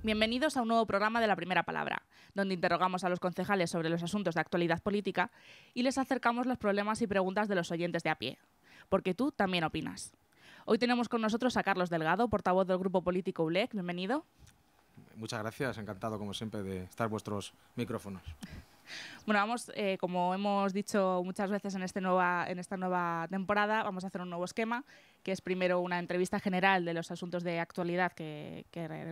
Bienvenidos a un nuevo programa de La Primera Palabra, donde interrogamos a los concejales sobre los asuntos de actualidad política y les acercamos los problemas y preguntas de los oyentes de a pie, porque tú también opinas. Hoy tenemos con nosotros a Carlos Delgado, portavoz del grupo político ULEC. Bienvenido. Muchas gracias, encantado como siempre de estar en vuestros micrófonos. Bueno, vamos, como hemos dicho muchas veces en esta nueva temporada, vamos a hacer un nuevo esquema, que es primero una entrevista general de los asuntos de actualidad que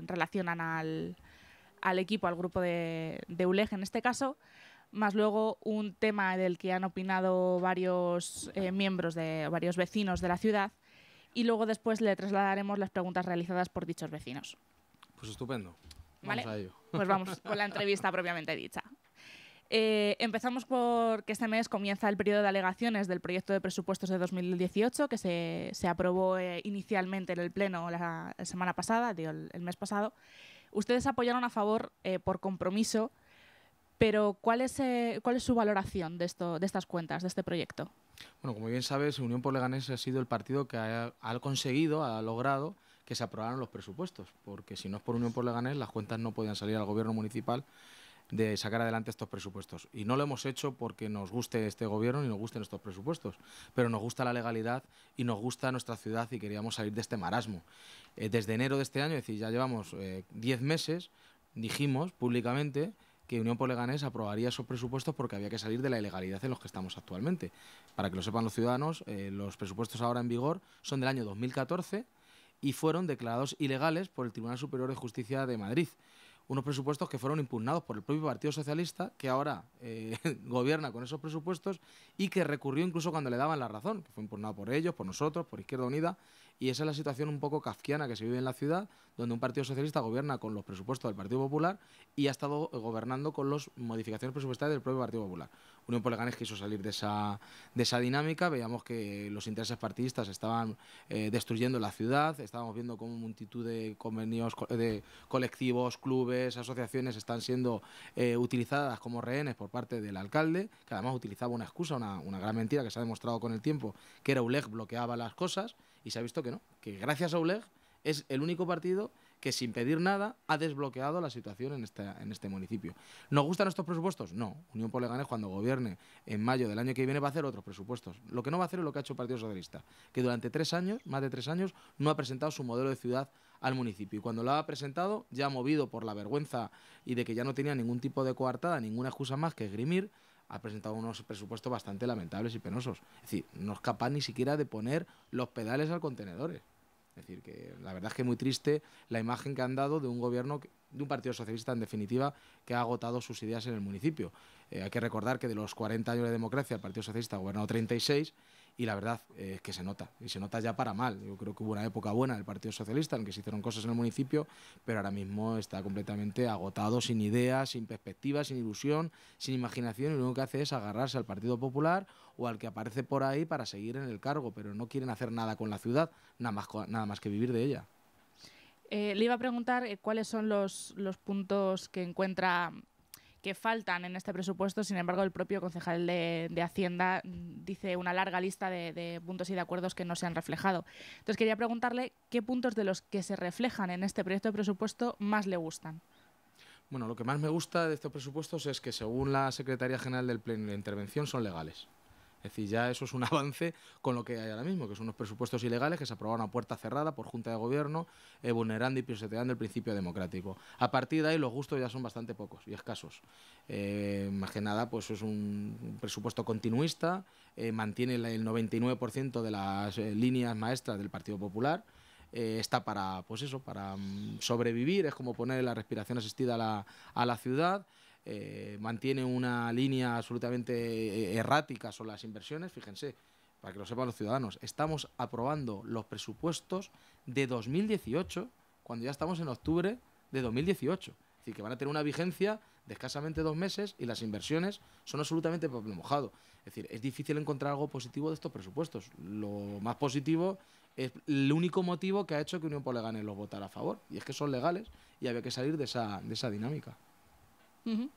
relacionan al equipo, al grupo de ULEG en este caso, más luego un tema del que han opinado varios miembros de varios vecinos de la ciudad, y luego después le trasladaremos las preguntas realizadas por dichos vecinos. Pues estupendo. ¿Vale? Vamos a ello. Pues vamos con la entrevista propiamente dicha. Empezamos porque este mes comienza el periodo de alegaciones del proyecto de presupuestos de 2018, que se aprobó inicialmente en el Pleno la semana pasada, el mes pasado. Ustedes apoyaron a favor por compromiso, pero ¿cuál es su valoración de estas cuentas, de este proyecto? Bueno, como bien sabes, Unión por Leganés ha sido el partido que ha logrado que se aprobaran los presupuestos, porque si no es por Unión por Leganés, las cuentas no podían salir al gobierno municipal de sacar adelante estos presupuestos. Y no lo hemos hecho porque nos guste este gobierno y nos gusten estos presupuestos, pero nos gusta la legalidad y nos gusta nuestra ciudad y queríamos salir de este marasmo. Desde enero de este año, es decir, ya llevamos 10 meses, dijimos públicamente que Unión por Leganés aprobaría esos presupuestos porque había que salir de la ilegalidad en los que estamos actualmente. Para que lo sepan los ciudadanos, los presupuestos ahora en vigor son del año 2014 y fueron declarados ilegales por el Tribunal Superior de Justicia de Madrid. Unos presupuestos que fueron impugnados por el propio Partido Socialista, que ahora gobierna con esos presupuestos y que recurrió incluso cuando le daban la razón, que fue impugnado por ellos, por nosotros, por Izquierda Unida, y esa es la situación un poco kafkiana que se vive en la ciudad, donde un Partido Socialista gobierna con los presupuestos del Partido Popular y ha estado gobernando con las modificaciones presupuestarias del propio Partido Popular. Unión por Leganés quiso salir de esa dinámica, veíamos que los intereses partidistas estaban destruyendo la ciudad, estábamos viendo cómo multitud de convenios de colectivos, clubes, asociaciones están siendo utilizadas como rehenes por parte del alcalde, que además utilizaba una excusa, una gran mentira que se ha demostrado con el tiempo, que era ULEG bloqueaba las cosas, y se ha visto que no, que gracias a ULEG es el único partido que sin pedir nada ha desbloqueado la situación en este municipio. ¿Nos gustan estos presupuestos? No. Unión por Leganés, cuando gobierne en mayo del año que viene, va a hacer otros presupuestos. Lo que no va a hacer es lo que ha hecho el Partido Socialista, que durante 3 años, más de 3 años, no ha presentado su modelo de ciudad al municipio. Y cuando lo ha presentado, ya movido por la vergüenza y de que ya no tenía ningún tipo de coartada, ninguna excusa más que esgrimir, ha presentado unos presupuestos bastante lamentables y penosos. Es decir, no es capaz ni siquiera de poner los pedales al contenedor. Es decir, que la verdad es que es muy triste la imagen que han dado de un gobierno, de un Partido Socialista en definitiva, que ha agotado sus ideas en el municipio. Hay que recordar que de los 40 años de democracia el Partido Socialista ha gobernado 36 y la verdad es que se nota, y se nota ya para mal. Yo creo que hubo una época buena del Partido Socialista en que se hicieron cosas en el municipio, pero ahora mismo está completamente agotado, sin ideas, sin perspectivas, sin ilusión, sin imaginación, y lo único que hace es agarrarse al Partido Popular o al que aparece por ahí para seguir en el cargo, pero no quieren hacer nada con la ciudad, nada más que vivir de ella. Le iba a preguntar cuáles son los puntos que encuentra que faltan en este presupuesto. Sin embargo, el propio concejal de Hacienda dice una larga lista de puntos y de acuerdos que no se han reflejado. Entonces quería preguntarle qué puntos de los que se reflejan en este proyecto de presupuesto más le gustan. Bueno, lo que más me gusta de estos presupuestos es que, según la Secretaría General del Pleno de Intervención, son legales. Es decir, ya eso es un avance con lo que hay ahora mismo, que son unos presupuestos ilegales que se aprobaron a puerta cerrada por Junta de Gobierno, vulnerando y pisoteando el principio democrático. A partir de ahí los gustos ya son bastante pocos y escasos. Más que nada, pues es un presupuesto continuista, mantiene el 99% de las líneas maestras del Partido Popular. Está para, pues eso, para sobrevivir, es como poner la respiración asistida a la ciudad. Mantiene una línea absolutamente errática sobre las inversiones. Fíjense, para que lo sepan los ciudadanos, estamos aprobando los presupuestos de 2018 cuando ya estamos en octubre de 2018. Es decir, que van a tener una vigencia de escasamente 2 meses y las inversiones son absolutamente papel mojado. Es decir, es difícil encontrar algo positivo de estos presupuestos. Lo más positivo es el único motivo que ha hecho que Unión por Leganés los votara a favor, y es que son legales y había que salir de esa dinámica. Uh-huh.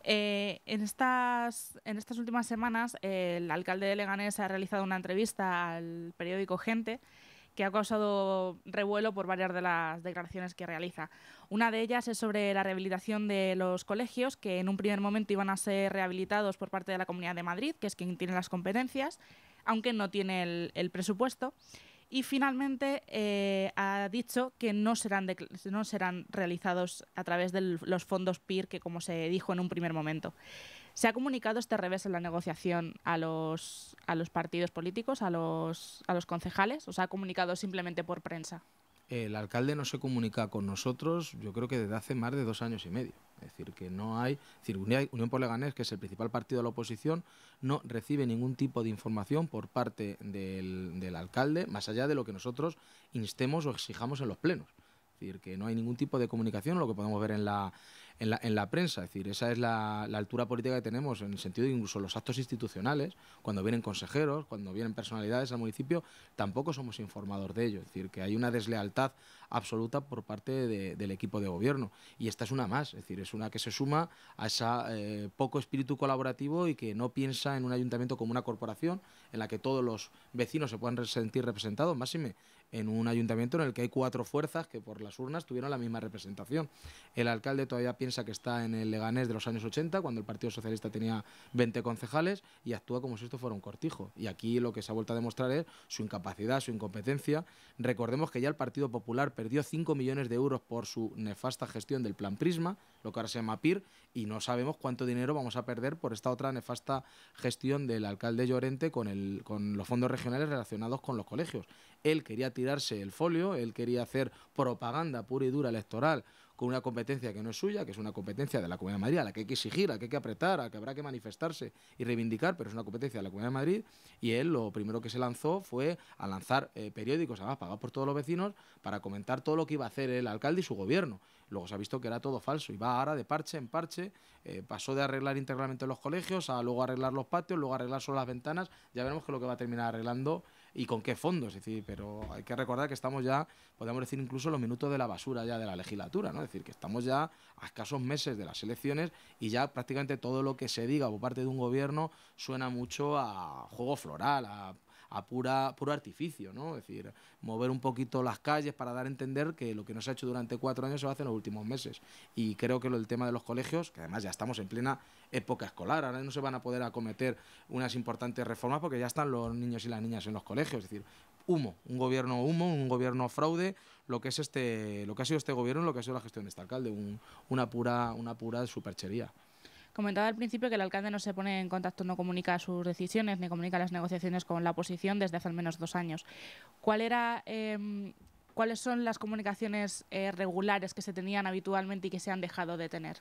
En estas últimas semanas, el alcalde de Leganés ha realizado una entrevista al periódico Gente que ha causado revuelo por varias de las declaraciones que realiza. Una de ellas es sobre la rehabilitación de los colegios, que en un primer momento iban a ser rehabilitados por parte de la Comunidad de Madrid, que es quien tiene las competencias, aunque no tiene el presupuesto. Y finalmente ha dicho que no serán realizados a través de los fondos PIR, que como se dijo en un primer momento. ¿Se ha comunicado este revés en la negociación a los partidos políticos, a los concejales, o se ha comunicado simplemente por prensa? El alcalde no se comunica con nosotros, yo creo que desde hace más de 2 años y medio. Es decir, que no hay... Es decir, Unión por Leganés, que es el principal partido de la oposición, no recibe ningún tipo de información por parte del alcalde, más allá de lo que nosotros instemos o exijamos en los plenos. Es decir, que no hay ningún tipo de comunicación, lo que podemos ver en la prensa. Es decir, esa es la altura política que tenemos, en el sentido de incluso los actos institucionales, cuando vienen consejeros, cuando vienen personalidades al municipio, tampoco somos informados de ello. Es decir, que hay una deslealtad absoluta por parte del equipo de gobierno. Y esta es una más, es decir, es una que se suma a ese poco espíritu colaborativo y que no piensa en un ayuntamiento como una corporación en la que todos los vecinos se puedan sentir representados, máxime en un ayuntamiento en el que hay 4 fuerzas que por las urnas tuvieron la misma representación. El alcalde todavía piensa que está en el Leganés de los años 80, cuando el Partido Socialista tenía 20 concejales, y actúa como si esto fuera un cortijo. Y aquí lo que se ha vuelto a demostrar es su incapacidad, su incompetencia. Recordemos que ya el Partido Popular perdió 5 millones de euros por su nefasta gestión del Plan Prisma, lo que ahora se llama PIR, y no sabemos cuánto dinero vamos a perder por esta otra nefasta gestión del alcalde Llorente con los fondos regionales relacionados con los colegios. Él quería tirarse el folio, él quería hacer propaganda pura y dura electoral con una competencia que no es suya, que es una competencia de la Comunidad de Madrid, a la que hay que exigir, a la que hay que apretar, a la que habrá que manifestarse y reivindicar, pero es una competencia de la Comunidad de Madrid, y él lo primero que se lanzó fue a lanzar periódicos, además pagados por todos los vecinos, para comentar todo lo que iba a hacer el alcalde y su gobierno. Luego se ha visto que era todo falso, y va ahora de parche en parche, pasó de arreglar íntegramente los colegios a luego arreglar los patios, luego arreglar solo las ventanas. Ya veremos qué es lo que va a terminar arreglando y con qué fondos. Es decir, pero hay que recordar que estamos ya, podemos decir, incluso los minutos de la basura ya de la legislatura, ¿no? Es decir, que estamos ya a escasos meses de las elecciones y ya prácticamente todo lo que se diga por parte de un gobierno suena mucho a juego floral, a puro artificio, ¿no? Es decir, mover un poquito las calles para dar a entender que lo que no se ha hecho durante 4 años se va a hacer en los últimos meses. Y creo que el tema de los colegios, que además ya estamos en plena época escolar, ahora no se van a poder acometer unas importantes reformas porque ya están los niños y las niñas en los colegios. Es decir, humo, un gobierno fraude, lo que ha sido este gobierno, lo que ha sido la gestión de este alcalde, una pura superchería. Comentaba al principio que el alcalde no se pone en contacto, no comunica sus decisiones ni comunica las negociaciones con la oposición desde hace al menos 2 años. ¿Cuáles son las comunicaciones regulares que se tenían habitualmente y que se han dejado de tener?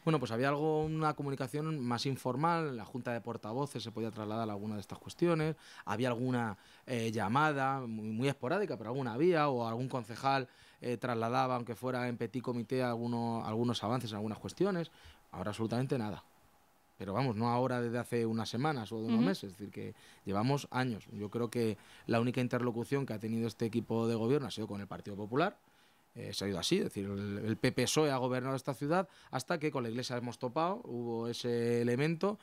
Bueno, pues había una comunicación más informal, en la Junta de Portavoces se podía trasladar alguna de estas cuestiones, había alguna llamada muy esporádica, pero alguna había, o algún concejal trasladaba, aunque fuera en petit comité, algunos avances en algunas cuestiones. Ahora absolutamente nada. Pero vamos, no ahora desde hace unas semanas o de unos meses, es decir, que llevamos años. Yo creo que la única interlocución que ha tenido este equipo de gobierno ha sido con el Partido Popular. Se ha ido así, es decir, el PP-PSOE ha gobernado esta ciudad hasta que con la Iglesia hemos topado, hubo ese elemento.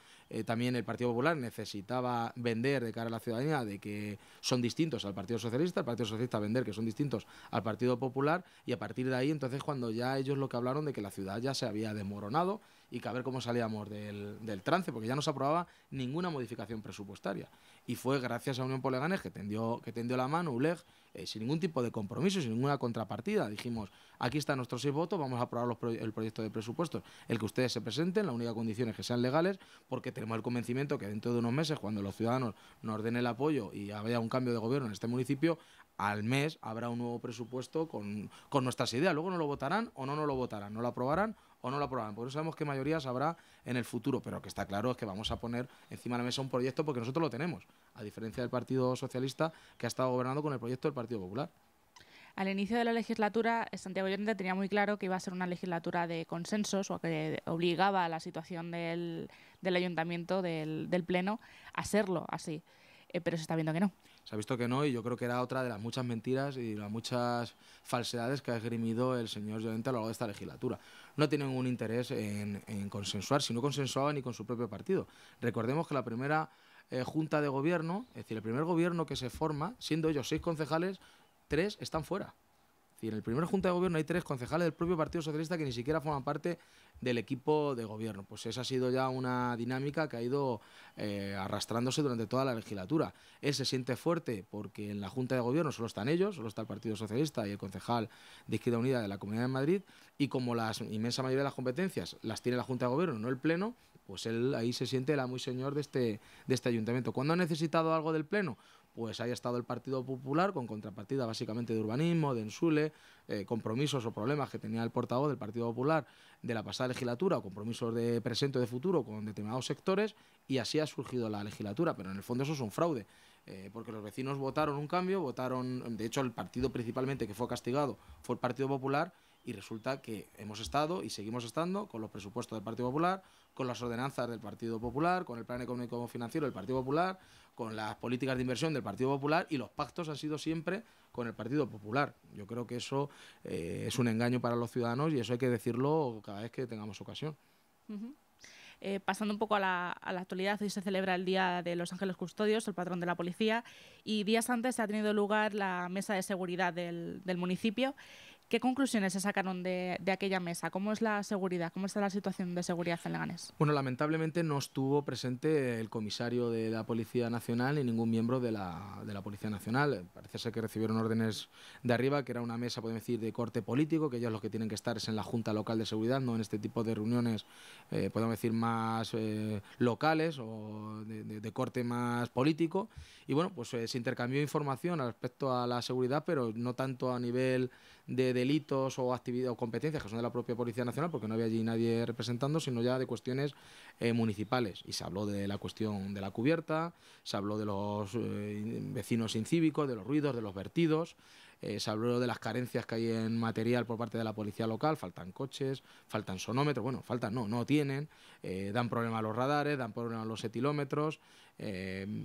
También el Partido Popular necesitaba vender de cara a la ciudadanía de que son distintos al Partido Socialista, el Partido Socialista vender que son distintos al Partido Popular, y a partir de ahí entonces cuando ya ellos lo que hablaron de que la ciudad ya se había desmoronado y que a ver cómo salíamos del trance, porque ya no se aprobaba ninguna modificación presupuestaria. Y fue gracias a Unión por Leganés que tendió la mano ULEG, sin ningún tipo de compromiso, sin ninguna contrapartida. Dijimos, aquí están nuestros 6 votos, vamos a aprobar el proyecto de presupuestos, el que ustedes se presenten, la única condición es que sean legales, porque tenemos el convencimiento que dentro de unos meses, cuando los ciudadanos nos den el apoyo y haya un cambio de gobierno en este municipio, al mes habrá un nuevo presupuesto con nuestras ideas. Luego no lo votarán o no lo votarán, no lo aprobarán o no lo aprobarán, porque no sabemos qué mayorías habrá en el futuro, pero que está claro es que vamos a poner encima de la mesa un proyecto porque nosotros lo tenemos, a diferencia del Partido Socialista, que ha estado gobernando con el proyecto del Partido Popular. Al inicio de la legislatura, Santiago Llorente tenía muy claro que iba a ser una legislatura de consensos, o que obligaba a la situación del ayuntamiento, del pleno, a serlo así. Pero se está viendo que no. Se ha visto que no, y yo creo que era otra de las muchas mentiras y las muchas falsedades que ha esgrimido el señor Llorente a lo largo de esta legislatura. No tiene ningún interés en consensuar, si no consensuaba ni con su propio partido. Recordemos que la primera Junta de Gobierno, es decir, el primer gobierno que se forma, siendo ellos 6 concejales, 3 están fuera. Es decir, en el primer Junta de Gobierno hay 3 concejales del propio Partido Socialista que ni siquiera forman parte del equipo de gobierno. Pues esa ha sido ya una dinámica que ha ido arrastrándose durante toda la legislatura. Él se siente fuerte porque en la Junta de Gobierno solo están ellos, solo está el Partido Socialista y el concejal de Izquierda Unida de la Comunidad de Madrid, y como la inmensa mayoría de las competencias las tiene la Junta de Gobierno, no el Pleno, pues él ahí se siente el amo y señor de este ayuntamiento. ¿Cuándo ha necesitado algo del Pleno? Pues ahí ha estado el Partido Popular con contrapartida básicamente de urbanismo, de Ensule, compromisos o problemas que tenía el portavoz del Partido Popular de la pasada legislatura, o compromisos de presente o de futuro con determinados sectores, y así ha surgido la legislatura. Pero en el fondo eso es un fraude, porque los vecinos votaron un cambio, de hecho el partido principalmente que fue castigado fue el Partido Popular, y resulta que hemos estado y seguimos estando con los presupuestos del Partido Popular, con las ordenanzas del Partido Popular, con el plan económico financiero del Partido Popular, con las políticas de inversión del Partido Popular, y los pactos han sido siempre con el Partido Popular. Yo creo que eso es un engaño para los ciudadanos, y eso hay que decirlo cada vez que tengamos ocasión. Pasando un poco a la actualidad, hoy se celebra el Día de los Ángeles Custodios, el patrón de la policía, y días antes ha tenido lugar la mesa de seguridad del municipio. ¿Qué conclusiones se sacaron de aquella mesa? ¿Cómo es la seguridad? ¿Cómo está la situación de seguridad en Leganés? Bueno, lamentablemente no estuvo presente el comisario de la Policía Nacional ni ningún miembro de la Policía Nacional. Parece ser que recibieron órdenes de arriba, que era una mesa, podemos decir, de corte político, que ellos los que tienen que estar es en la Junta Local de Seguridad, no en este tipo de reuniones, podemos decir, más locales o de corte más político. Y bueno, pues se intercambió información respecto a la seguridad, pero no tanto a nivel de delitos o actividades o competencias que son de la propia Policía Nacional, porque no había allí nadie representando, sino ya de cuestiones municipales. Y se habló de la cuestión de la cubierta, se habló de los vecinos incívicos, de los ruidos, de los vertidos, se habló de las carencias que hay en material por parte de la policía local. Faltan coches, faltan sonómetros, bueno, faltan no tienen, dan problemas los radares, dan problemas los etilómetros.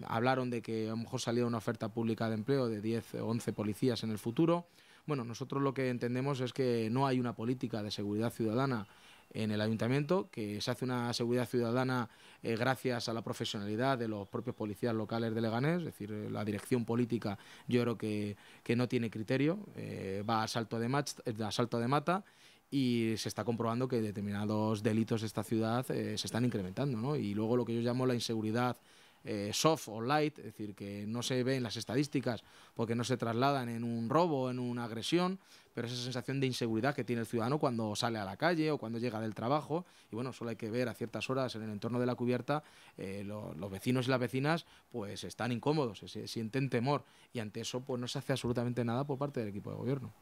Hablaron de que a lo mejor salía una oferta pública de empleo de 10 o 11 policías en el futuro. Bueno, nosotros lo que entendemos es que no hay una política de seguridad ciudadana en el ayuntamiento, que se hace una seguridad ciudadana gracias a la profesionalidad de los propios policías locales de Leganés. Es decir, la dirección política yo creo que no tiene criterio, va a salto de mata, y se está comprobando que determinados delitos de esta ciudad se están incrementando, ¿no? Y luego lo que yo llamo la inseguridad soft o light, es decir, que no se ve en las estadísticas porque no se trasladan en un robo o en una agresión, pero esa sensación de inseguridad que tiene el ciudadano cuando sale a la calle o cuando llega del trabajo. Y bueno, solo hay que ver a ciertas horas en el entorno de la cubierta, los vecinos y las vecinas pues están incómodos, se sienten temor, y ante eso pues no se hace absolutamente nada por parte del equipo de gobierno.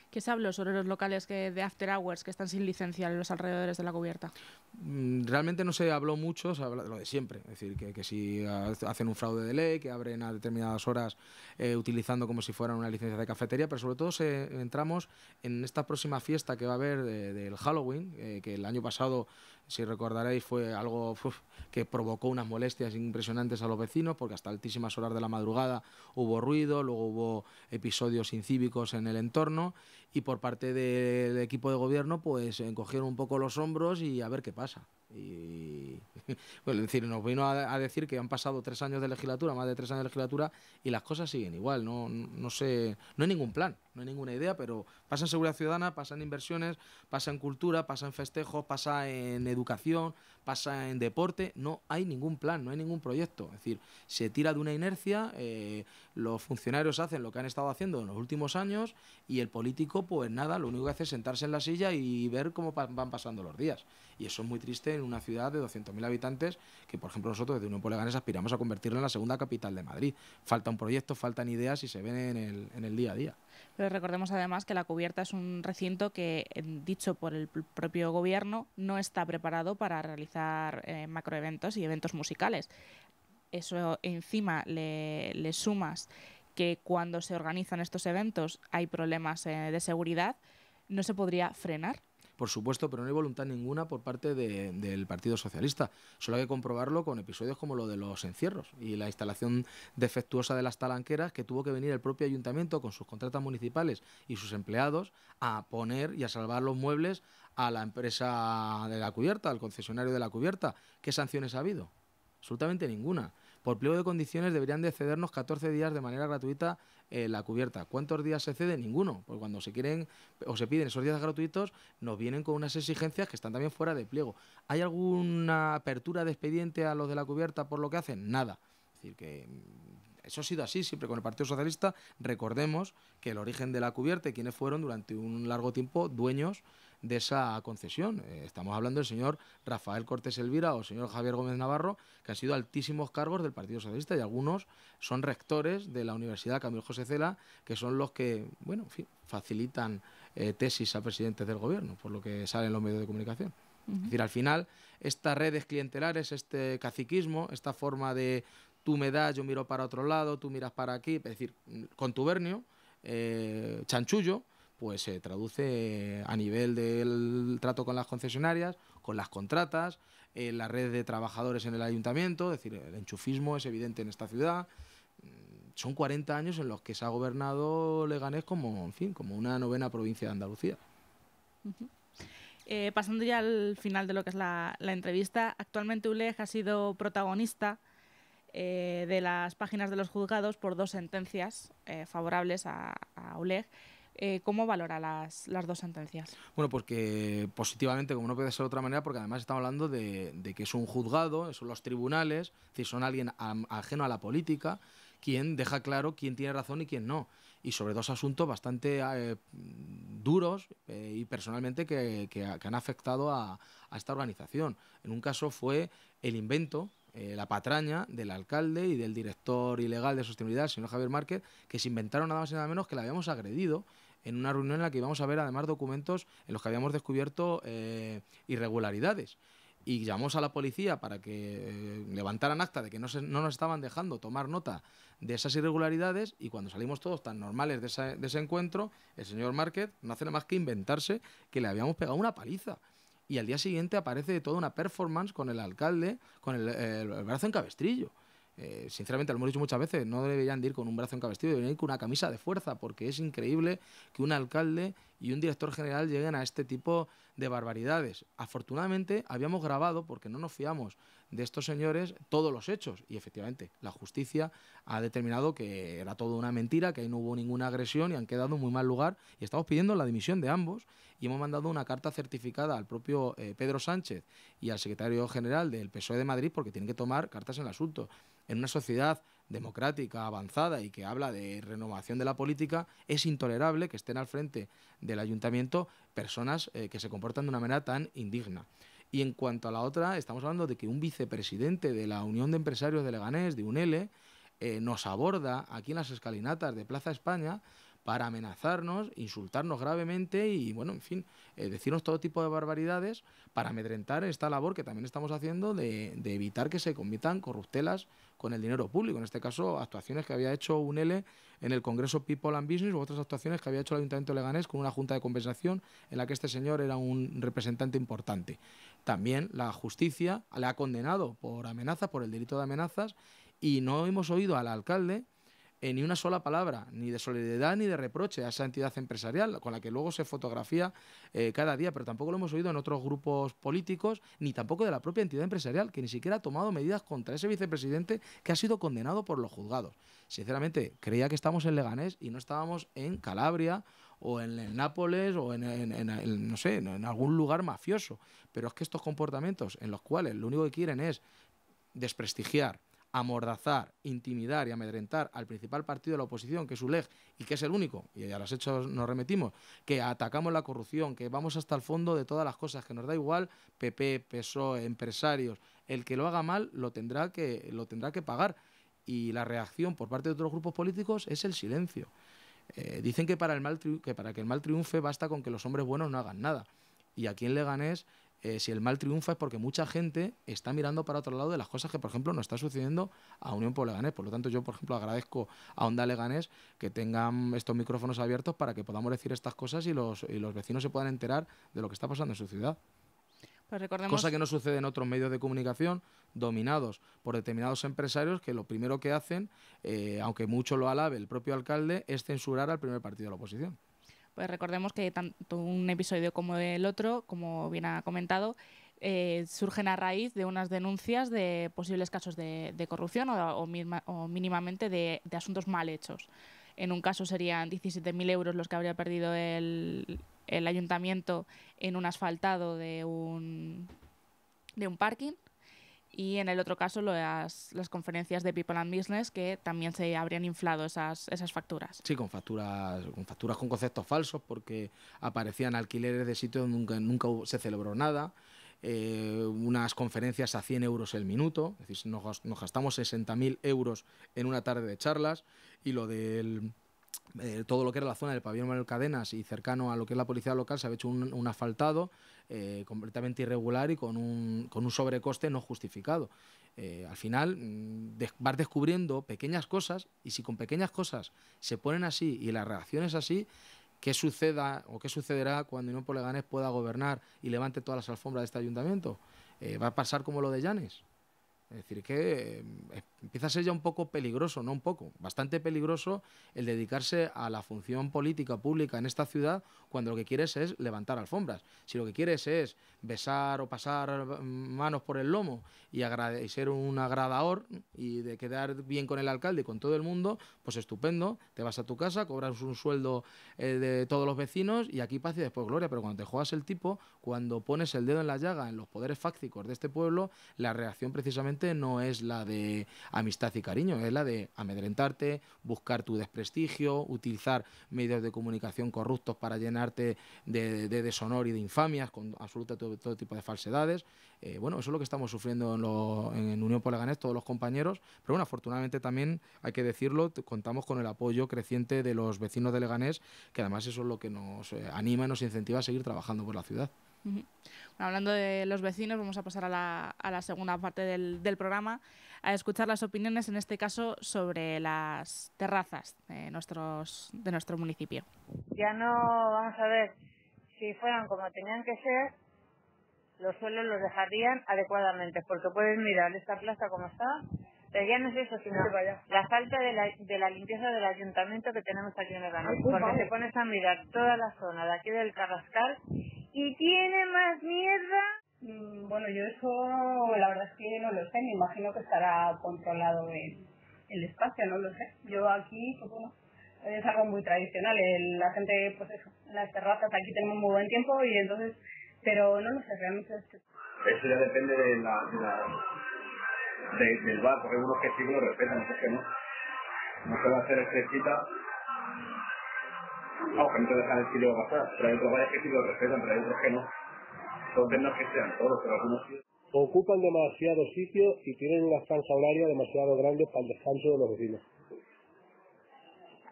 ¿Qué se habló sobre los locales de after hours que están sin licencia en los alrededores de la cubierta? Realmente no se habló mucho, se habla de lo de siempre. Es decir, que si hacen un fraude de ley, que abren a determinadas horas utilizando como si fueran una licencia de cafetería, pero sobre todo entramos en esta próxima fiesta que va a haber del Halloween, que el año pasado, si recordaréis, fue algo que provocó unas molestias impresionantes a los vecinos, porque hasta altísimas horas de la madrugada hubo ruido, luego hubo episodios incívicos en el entorno, y por parte del equipo de gobierno pues encogieron un poco los hombros y a ver qué pasa. Y bueno, es decir, nos vino a decir que han pasado 3 años de legislatura, más de 3 años de legislatura, y las cosas siguen igual. No hay ningún plan, no hay ninguna idea, pero pasa en seguridad ciudadana, pasa en inversiones, pasa en cultura, pasa en festejos, pasa en educación, pasa en deporte. No hay ningún plan, no hay ningún proyecto. Es decir, se tira de una inercia, los funcionarios hacen lo que han estado haciendo en los últimos años, y el político pues nada, lo único que hace es sentarse en la silla y ver cómo van pasando los días. Y eso es muy triste en una ciudad de 200.000 habitantes que, por ejemplo, nosotros desde Unión por Leganés aspiramos a convertirla en la segunda capital de Madrid. Falta un proyecto, faltan ideas y se ven en el día a día. Pero recordemos además que la cubierta es un recinto que, dicho por el propio gobierno, no está preparado para realizar macroeventos y eventos musicales. Eso encima le sumas que cuando se organizan estos eventos hay problemas de seguridad, ¿no se podría frenar? Por supuesto, pero no hay voluntad ninguna por parte del Partido Socialista. Solo hay que comprobarlo con episodios como lo de los encierros y la instalación defectuosa de las talanqueras, que tuvo que venir el propio ayuntamiento con sus contratas municipales y sus empleados a poner y a salvar los muebles a la empresa de la cubierta, al concesionario de la cubierta. ¿Qué sanciones ha habido? Absolutamente ninguna. Por pliego de condiciones deberían de cedernos 14 días de manera gratuita la cubierta. ¿Cuántos días se cede? Ninguno. Porque cuando se quieren o se piden esos días gratuitos, nos vienen con unas exigencias que están también fuera de pliego. ¿Hay alguna apertura de expediente a los de la cubierta por lo que hacen? Nada. Es decir, que eso ha sido así siempre con el Partido Socialista. Recordemos que el origen de la cubierta y quienes fueron durante un largo tiempo dueños de esa concesión. Estamos hablando del señor Rafael Cortés Elvira o el señor Javier Gómez Navarro, que han sido altísimos cargos del Partido Socialista, y algunos son rectores de la Universidad Camilo José Cela, que son los que, bueno, en fin, facilitan tesis a presidentes del gobierno, por lo que salen los medios de comunicación. Es decir, al final, estas redes clientelares, este caciquismo, esta forma de tú me das, yo miro para otro lado, tú miras para aquí, es decir, contubernio, chanchullo, pues se traduce a nivel del trato con las concesionarias, con las contratas, la red de trabajadores en el ayuntamiento. Es decir, el enchufismo es evidente en esta ciudad. Son 40 años en los que se ha gobernado Leganés como, en fin, como una novena provincia de Andalucía. Pasando ya al final de lo que es la entrevista, actualmente ULEG ha sido protagonista de las páginas de los juzgados por 2 sentencias favorables a ULEG. ¿Cómo valora las 2 sentencias? Bueno, pues que positivamente, como no puede ser de otra manera, porque además estamos hablando de que es un juzgado, son los tribunales, es decir, son alguien ajeno a la política, quien deja claro quién tiene razón y quién no. Y sobre 2 asuntos bastante duros y personalmente que han afectado a esta organización. En un caso fue el invento, la patraña del alcalde y del director ilegal de sostenibilidad, el señor Javier Márquez, que se inventaron nada más y nada menos que le habíamos agredido en una reunión en la que íbamos a ver además documentos en los que habíamos descubierto irregularidades. Y llamamos a la policía para que levantaran acta de que no nos estaban dejando tomar nota de esas irregularidades, y cuando salimos todos tan normales de ese encuentro, el señor Márquez no hace nada más que inventarse que le habíamos pegado una paliza. Y al día siguiente aparece toda una performance con el alcalde, con el brazo en cabestrillo. Sinceramente, lo hemos dicho muchas veces, no deberían de ir con un brazo en cabestrillo, deberían ir con una camisa de fuerza, porque es increíble que un alcalde y un director general lleguen a este tipo de barbaridades. Afortunadamente habíamos grabado, porque no nos fiamos de estos señores, todos los hechos, y efectivamente la justicia ha determinado que era todo una mentira, que ahí no hubo ninguna agresión y han quedado en muy mal lugar, y estamos pidiendo la dimisión de ambos, y hemos mandado una carta certificada al propio Pedro Sánchez y al secretario general del PSOE de Madrid, porque tienen que tomar cartas en el asunto. En una sociedad democrática, avanzada y que habla de renovación de la política, es intolerable que estén al frente del ayuntamiento personas que se comportan de una manera tan indigna. Y en cuanto a la otra, estamos hablando de que un vicepresidente de la Unión de Empresarios de Leganés, de UNELE, nos aborda aquí en las escalinatas de Plaza España para amenazarnos, insultarnos gravemente y, bueno, en fin, decirnos todo tipo de barbaridades para amedrentar esta labor que también estamos haciendo de evitar que se cometan corruptelas con el dinero público. En este caso, actuaciones que había hecho UNELE en el Congreso People and Business, u otras actuaciones que había hecho el Ayuntamiento de Leganés con una junta de compensación en la que este señor era un representante importante. También la justicia le ha condenado por amenazas, por el delito de amenazas, y no hemos oído al alcalde ni una sola palabra, ni de solidaridad ni de reproche a esa entidad empresarial con la que luego se fotografía cada día, pero tampoco lo hemos oído en otros grupos políticos, ni tampoco de la propia entidad empresarial, que ni siquiera ha tomado medidas contra ese vicepresidente que ha sido condenado por los juzgados. Sinceramente, creía que estamos en Leganés y no estábamos en Calabria o en el Nápoles o no sé, en algún lugar mafioso. Pero es que estos comportamientos en los cuales lo único que quieren es desprestigiar, amordazar, intimidar y amedrentar al principal partido de la oposición, que es ULEG, y que es el único, y a los hechos nos remitimos, que atacamos la corrupción, que vamos hasta el fondo de todas las cosas, que nos da igual PP, PSOE, empresarios, el que lo haga mal lo tendrá que pagar, y la reacción por parte de otros grupos políticos es el silencio. Dicen que para que el mal triunfe basta con que los hombres buenos no hagan nada, y aquí en Leganés si el mal triunfa es porque mucha gente está mirando para otro lado de las cosas que, por ejemplo, no está sucediendo a Unión por Leganés. Por lo tanto, yo, por ejemplo, agradezco a Onda Leganés que tengan estos micrófonos abiertos para que podamos decir estas cosas y los vecinos se puedan enterar de lo que está pasando en su ciudad. Pues recordemos... Cosa que no sucede en otros medios de comunicación dominados por determinados empresarios que lo primero que hacen, aunque mucho lo alabe el propio alcalde, es censurar al primer partido de la oposición. Pues recordemos que tanto un episodio como el otro, como bien ha comentado, surgen a raíz de unas denuncias de posibles casos de corrupción o mínimamente de asuntos mal hechos. En un caso serían 17.000 euros los que habría perdido el ayuntamiento en un asfaltado de un parking. Y en el otro caso, las conferencias de People and Business, que también se habrían inflado esas facturas. Sí, con facturas con conceptos falsos, porque aparecían alquileres de sitios donde nunca se celebró nada, unas conferencias a 100 euros el minuto, es decir, nos gastamos 60.000 euros en una tarde de charlas, y lo del... todo lo que era la zona del pabellón Manuel Cadenas y cercano a lo que es la policía local se había hecho un asfaltado completamente irregular y con un sobrecoste no justificado. Al final vas descubriendo pequeñas cosas, y si con pequeñas cosas se ponen así y la reacción es así, ¿qué suceda o qué sucederá cuando Unión por Leganés pueda gobernar y levante todas las alfombras de este ayuntamiento? ¿Va a pasar como lo de Llanes? Es decir, que empieza a ser ya un poco peligroso, no un poco, bastante peligroso el dedicarse a la función política pública en esta ciudad cuando lo que quieres es levantar alfombras. Si lo que quieres es besar o pasar manos por el lomo y ser un agradador y de quedar bien con el alcalde y con todo el mundo, pues estupendo, te vas a tu casa, cobras un sueldo de todos los vecinos y aquí paz y después gloria. Pero cuando te juegas el tipo, cuando pones el dedo en la llaga en los poderes fácticos de este pueblo, la reacción precisamente no es la de amistad y cariño, es la de amedrentarte, buscar tu desprestigio, utilizar medios de comunicación corruptos para llenarte de deshonor y de infamias con absoluto todo tipo de falsedades. Bueno, eso es lo que estamos sufriendo en Unión por Leganés todos los compañeros, pero bueno, afortunadamente también, hay que decirlo, contamos con el apoyo creciente de los vecinos de Leganés, que además eso es lo que nos anima y nos incentiva a seguir trabajando por la ciudad. Bueno, hablando de los vecinos, vamos a pasar a la segunda parte del programa, a escuchar las opiniones, en este caso, sobre las terrazas de nuestro municipio. Ya no, vamos a ver, si fueran como tenían que ser, los suelos los dejarían adecuadamente, porque puedes mirar esta plaza como está, pero ya no es eso, sino la falta de la limpieza del ayuntamiento que tenemos aquí en Leganés, porque te pones a mirar toda la zona de aquí del Carrascal y tiene más mierda. Bueno, yo eso la verdad es que no lo sé, me imagino que estará controlado el espacio, no lo sé. Yo aquí, pues bueno, es algo muy tradicional, la gente, pues eso, en las terrazas aquí tenemos muy buen tiempo y entonces, pero no lo sé, realmente es que... Eso ya depende del bar, porque hay unos que sí lo respetan, otros que no. No se va a hacer estrechita. Que no te dejan el sitio pasar, pero hay otros bares que sí lo respetan, pero hay otros que no. Entonces no es que sean todos, pero algunos sí. Ocupan demasiado sitio y tienen una franja horaria demasiado grande para el descanso de los vecinos.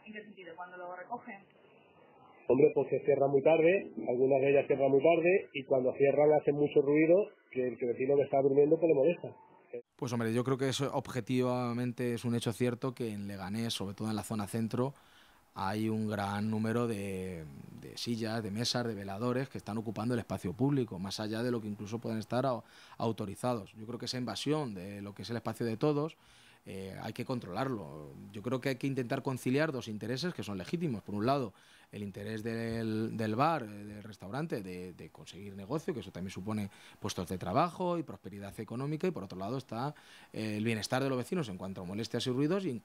¿En qué sentido? ¿Cuando lo recogen? Hombre, pues se cierra muy tarde, algunas de ellas cierran muy tarde y cuando cierran hacen mucho ruido que el vecino que está durmiendo pues le molesta. Pues hombre, yo creo que eso objetivamente es un hecho cierto, que en Leganés, sobre todo en la zona centro, hay un gran número de sillas, de mesas, de veladores que están ocupando el espacio público, más allá de lo que incluso pueden estar autorizados. Yo creo que esa invasión de lo que es el espacio de todos hay que controlarlo. Yo creo que hay que intentar conciliar dos intereses que son legítimos. Por un lado, el interés del bar, del restaurante, de conseguir negocio, que eso también supone puestos de trabajo y prosperidad económica, y por otro lado está el bienestar de los vecinos en cuanto a molestias y ruidos y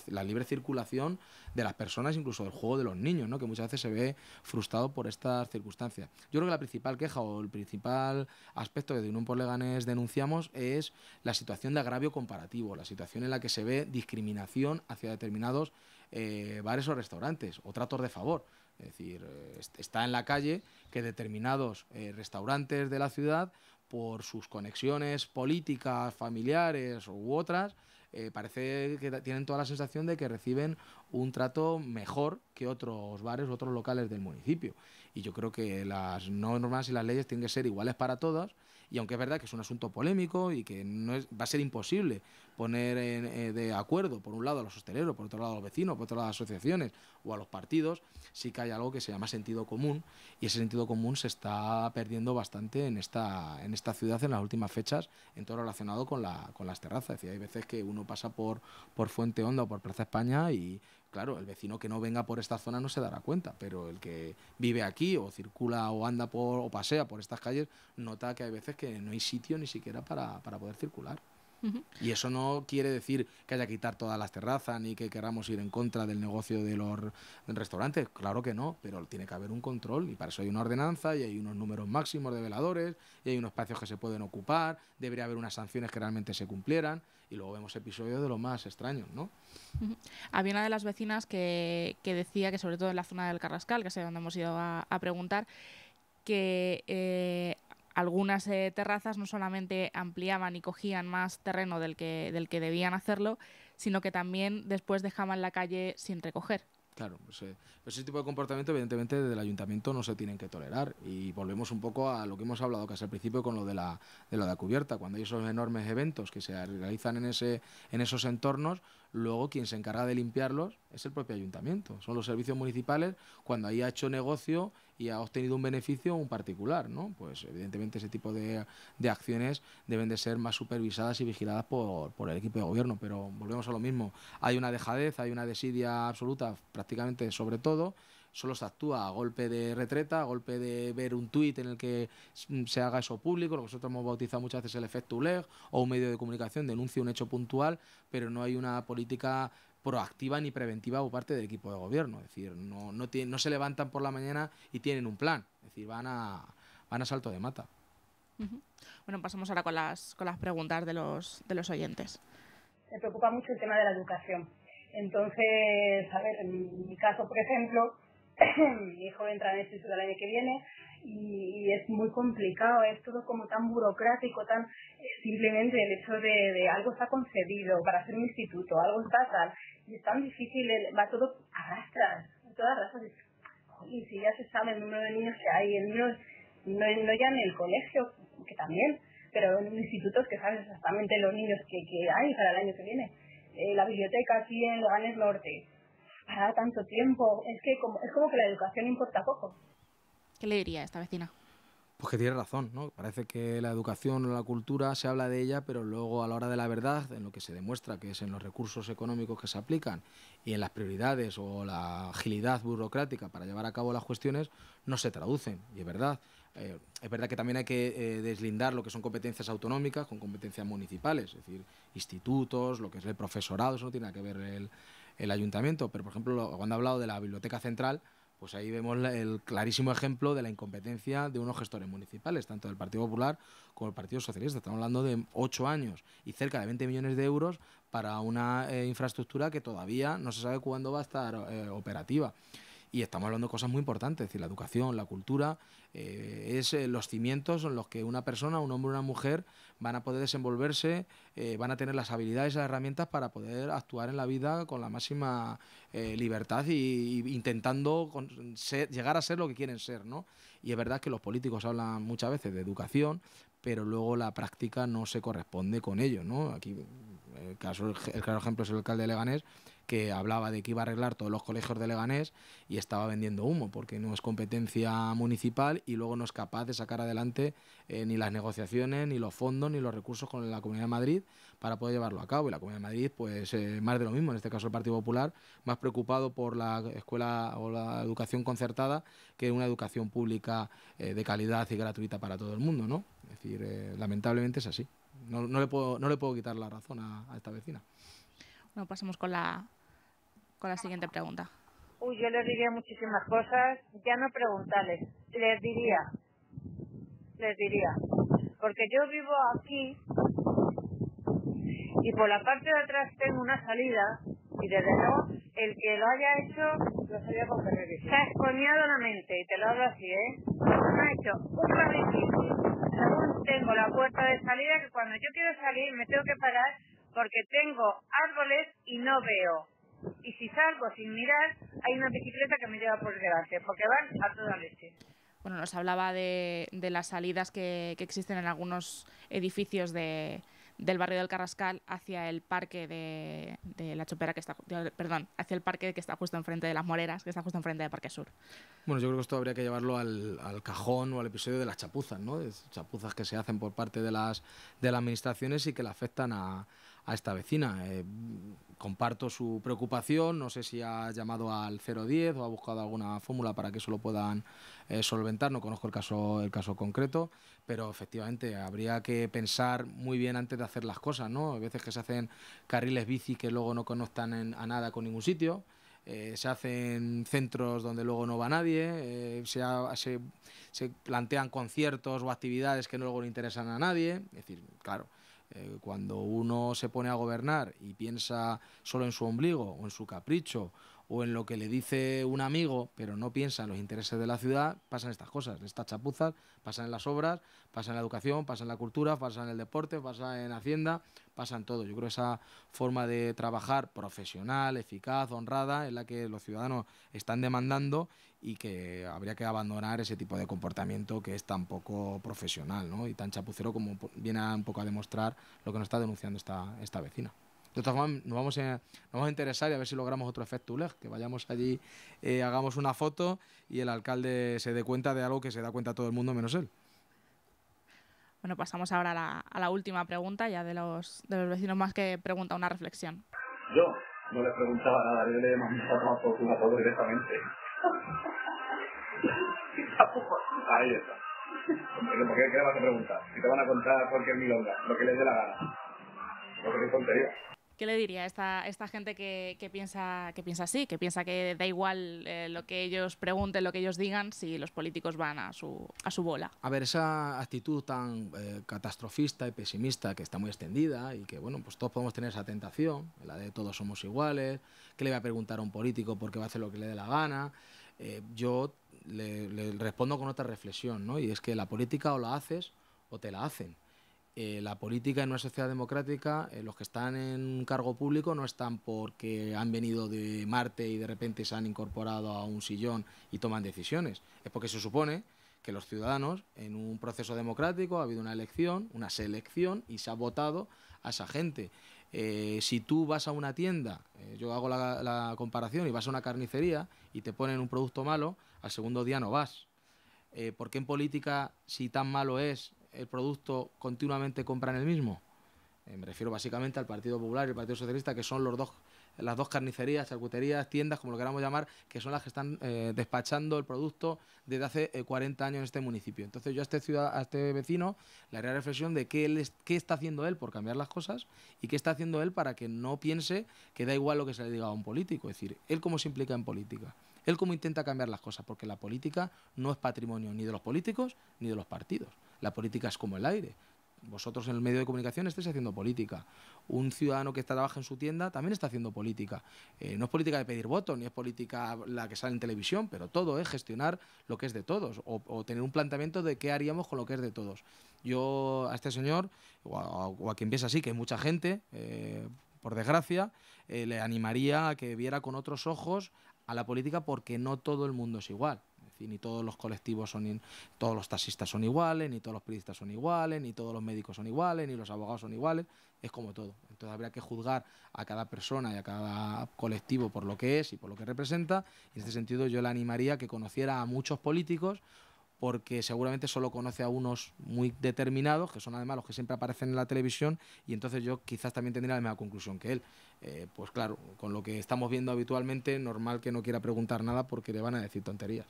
la libre circulación de las personas, incluso del juego de los niños, ¿no?, que muchas veces se ve frustrado por estas circunstancias. Yo creo que la principal queja o el principal aspecto que de Unión por Leganés denunciamos es la situación de agravio comparativo, la situación en la que se ve discriminación hacia determinados bares o restaurantes o tratos de favor. Es decir, está en la calle que determinados restaurantes de la ciudad, por sus conexiones políticas, familiares u otras, parece que tienen toda la sensación de que reciben un trato mejor que otros bares u otros locales del municipio. Y yo creo que las normas y las leyes tienen que ser iguales para todos, y aunque es verdad que es un asunto polémico y que va a ser imposible poner de acuerdo, por un lado, a los hosteleros, por otro lado a los vecinos, por otro lado a las asociaciones o a los partidos, sí que hay algo que se llama sentido común, y ese sentido común se está perdiendo bastante en esta ciudad en las últimas fechas, en todo lo relacionado con las terrazas. Es decir, hay veces que uno pasa por Fuente Honda o por Plaza España y claro, el vecino que no venga por esta zona no se dará cuenta, pero el que vive aquí o circula o anda o pasea por estas calles nota que hay veces que no hay sitio ni siquiera para poder circular. Y eso no quiere decir que haya que quitar todas las terrazas ni que queramos ir en contra del negocio de los restaurantes, claro que no, pero tiene que haber un control y para eso hay una ordenanza y hay unos números máximos de veladores y hay unos espacios que se pueden ocupar, debería haber unas sanciones que realmente se cumplieran y luego vemos episodios de los más extraños, ¿no? Había una de las vecinas que decía que sobre todo en la zona del Carrascal, que es donde hemos ido a preguntar, que algunas terrazas no solamente ampliaban y cogían más terreno del que debían hacerlo, sino que también después dejaban la calle sin recoger. Claro, pues ese tipo de comportamiento evidentemente desde el ayuntamiento no se tienen que tolerar y volvemos un poco a lo que hemos hablado casi al principio con lo de la cubierta, cuando hay esos enormes eventos que se realizan en esos entornos, luego quien se encarga de limpiarlos es el propio ayuntamiento, son los servicios municipales cuando ahí ha hecho negocio y ha obtenido un beneficio un particular, ¿no? Pues evidentemente ese tipo de acciones deben de ser más supervisadas y vigiladas por el equipo de gobierno, pero volvemos a lo mismo, hay una dejadez, hay una desidia absoluta prácticamente sobre todo, solo se actúa a golpe de retreta, a golpe de ver un tuit en el que se haga eso público, lo que nosotros hemos bautizado muchas veces el efecto ULEG, o un medio de comunicación denuncia un hecho puntual, pero no hay una política proactiva ni preventiva por parte del equipo de gobierno, es decir, no se levantan por la mañana y tienen un plan, es decir, van a salto de mata. Bueno, pasamos ahora con las preguntas de los oyentes. Me preocupa mucho el tema de la educación. Entonces, a ver, en mi caso, por ejemplo, mi hijo entra en el instituto el año que viene y es muy complicado, es todo como tan burocrático, tan simplemente el hecho de algo está concedido para hacer un instituto, algo está tal, y es tan difícil, va todo a rastras, todas rastras, y si ya se sabe el número de niños que hay, el niño no ya en el colegio, que también, pero en institutos que saben exactamente los niños que hay para el año que viene. La biblioteca aquí en Leganés Norte, para tanto tiempo, es como que la educación importa poco. ¿Qué le diría a esta vecina? Pues que tiene razón, ¿no? Parece que la educación o la cultura se habla de ella, pero luego a la hora de la verdad, en lo que se demuestra que es en los recursos económicos que se aplican y en las prioridades o la agilidad burocrática para llevar a cabo las cuestiones, no se traducen. Y es verdad que también hay que deslindar lo que son competencias autonómicas con competencias municipales, es decir, institutos, lo que es el profesorado, eso no tiene nada que ver el ayuntamiento. Pero, por ejemplo, cuando ha hablado de la Biblioteca Central, pues ahí vemos el clarísimo ejemplo de la incompetencia de unos gestores municipales, tanto del Partido Popular como del Partido Socialista. Estamos hablando de 8 años y cerca de 20 millones de euros para una infraestructura que todavía no se sabe cuándo va a estar operativa. Y estamos hablando de cosas muy importantes, es decir, la educación, la cultura, es los cimientos en los que una persona, un hombre o una mujer van a poder desenvolverse, van a tener las habilidades y las herramientas para poder actuar en la vida con la máxima libertad y intentando llegar a ser lo que quieren ser, ¿no? Y es verdad que los políticos hablan muchas veces de educación, pero luego la práctica no se corresponde con ello, ¿no? Aquí el claro ejemplo es el alcalde de Leganés, que hablaba de que iba a arreglar todos los colegios de Leganés y estaba vendiendo humo porque no es competencia municipal y luego no es capaz de sacar adelante ni las negociaciones, ni los fondos, ni los recursos con la Comunidad de Madrid para poder llevarlo a cabo. Y la Comunidad de Madrid, pues más de lo mismo, en este caso el Partido Popular, más preocupado por la escuela o la educación concertada que una educación pública de calidad y gratuita para todo el mundo, ¿no? Es decir, lamentablemente es así. No le puedo quitar la razón a esta vecina. Bueno, pasamos con la siguiente pregunta. Uy, yo les diría muchísimas cosas, ya no preguntarles, les diría, porque yo vivo aquí y por la parte de atrás tengo una salida y desde luego el que lo haya hecho lo sabía con se ha escoñado la mente, y te lo hablo así, me ha hecho un camino según tengo la puerta de salida que cuando yo quiero salir me tengo que parar porque tengo árboles y no veo. Y si salgo sin mirar, hay una bicicleta que me lleva por delante, porque van a toda leche. Bueno, nos hablaba de las salidas que existen en algunos edificios del barrio del Carrascal hacia el parque de la Chopera, hacia el parque que está justo enfrente de las Moreras, que está justo enfrente de Parque Sur. Bueno, yo creo que esto habría que llevarlo al cajón o al episodio de las chapuzas, ¿no? Chapuzas que se hacen por parte de las administraciones y que le afectan a a esta vecina. Comparto su preocupación, no sé si ha llamado al 010 o ha buscado alguna fórmula para que eso lo puedan solventar, no conozco el caso concreto, pero efectivamente habría que pensar muy bien antes de hacer las cosas, ¿no? A veces que se hacen carriles bici que luego no conectan a nada con ningún sitio, se hacen centros donde luego no va nadie, se plantean conciertos o actividades que luego no interesan a nadie, es decir, claro. Cuando uno se pone a gobernar y piensa solo en su ombligo o en su capricho o en lo que le dice un amigo, pero no piensa en los intereses de la ciudad, pasan estas cosas, estas chapuzas, pasan en las obras, pasan en la educación, pasan en la cultura, pasan en el deporte, pasan en Hacienda, pasan todo. Yo creo que esa forma de trabajar profesional, eficaz, honrada, es la que los ciudadanos están demandando y que habría que abandonar ese tipo de comportamiento que es tan poco profesional, ¿no? Y tan chapucero como viene un poco a demostrar lo que nos está denunciando esta vecina. De todas formas, nos vamos a interesar y a ver si logramos otro efecto ULEG, que vayamos allí, hagamos una foto y el alcalde se dé cuenta de algo que se da cuenta todo el mundo menos él. Bueno, pasamos ahora a la última pregunta, ya de los vecinos más que pregunta una reflexión. Yo no le preguntaba nada, yo le mandaba por culo a todo directamente. Ahí está. ¿Por qué le vas a preguntar? Si te van a contar cualquier milonga, lo que les dé la gana. Lo que es tontería. ¿Qué le diría a esta gente que piensa así, que piensa que da igual lo que ellos pregunten, lo que ellos digan, si los políticos van a su bola? A ver, esa actitud tan catastrofista y pesimista que está muy extendida y que, bueno, pues todos podemos tener esa tentación, la de todos somos iguales, ¿qué le va a preguntar a un político porque va a hacer lo que le dé la gana? Yo le respondo con otra reflexión, ¿no? Y es que la política o la haces o te la hacen. La política en una sociedad democrática, los que están en un cargo público no están porque han venido de Marte y de repente se han incorporado a un sillón y toman decisiones. Es porque se supone que los ciudadanos, en un proceso democrático, ha habido una elección, una selección y se ha votado a esa gente. Si tú vas a una tienda, yo hago la comparación, y vas a una carnicería y te ponen un producto malo, al segundo día no vas. ¿Por qué en política, si tan malo es el producto, continuamente compran el mismo? Me refiero básicamente al Partido Popular y el Partido Socialista, que son las dos carnicerías, charcuterías, tiendas, como lo queramos llamar, que son las que están despachando el producto desde hace 40 años en este municipio. Entonces yo a este vecino le haría reflexión de qué está haciendo él por cambiar las cosas y qué está haciendo él para que no piense que da igual lo que se le diga a un político. Es decir, él cómo se implica en política, él cómo intenta cambiar las cosas, porque la política no es patrimonio ni de los políticos ni de los partidos. La política es como el aire. Vosotros en el medio de comunicación estáis haciendo política. Un ciudadano que trabaja en su tienda también está haciendo política. No es política de pedir votos, ni es política la que sale en televisión, pero todo es gestionar lo que es de todos o tener un planteamiento de qué haríamos con lo que es de todos. Yo a este señor, o a quien piensa así, que hay mucha gente, por desgracia, le animaría a que viera con otros ojos a la política, porque no todo el mundo es igual. Ni todos los colectivos todos los taxistas son iguales, ni todos los periodistas son iguales, ni todos los médicos son iguales, ni los abogados son iguales, es como todo. Entonces habría que juzgar a cada persona y a cada colectivo por lo que es y por lo que representa, y en este sentido yo le animaría a que conociera a muchos políticos, porque seguramente solo conoce a unos muy determinados, que son además los que siempre aparecen en la televisión, y entonces yo quizás también tendría la misma conclusión que él. Pues claro, con lo que estamos viendo habitualmente, normal que no quiera preguntar nada porque le van a decir tonterías.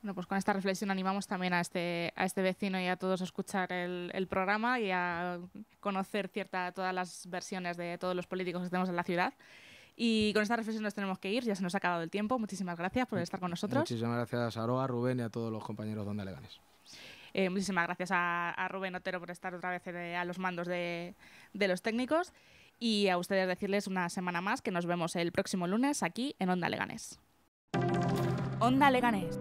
Bueno, pues con esta reflexión animamos también a este vecino y a todos a escuchar el programa y a conocer todas las versiones de todos los políticos que tenemos en la ciudad. Y con esta reflexión nos tenemos que ir, ya se nos ha acabado el tiempo. Muchísimas gracias por estar con nosotros. Muchísimas gracias a Aroa, Rubén y a todos los compañeros de Onda Leganés. Muchísimas gracias a Rubén Otero por estar otra vez a los mandos de los técnicos, y a ustedes decirles una semana más que nos vemos el próximo lunes aquí en Onda Leganés. Onda Leganés.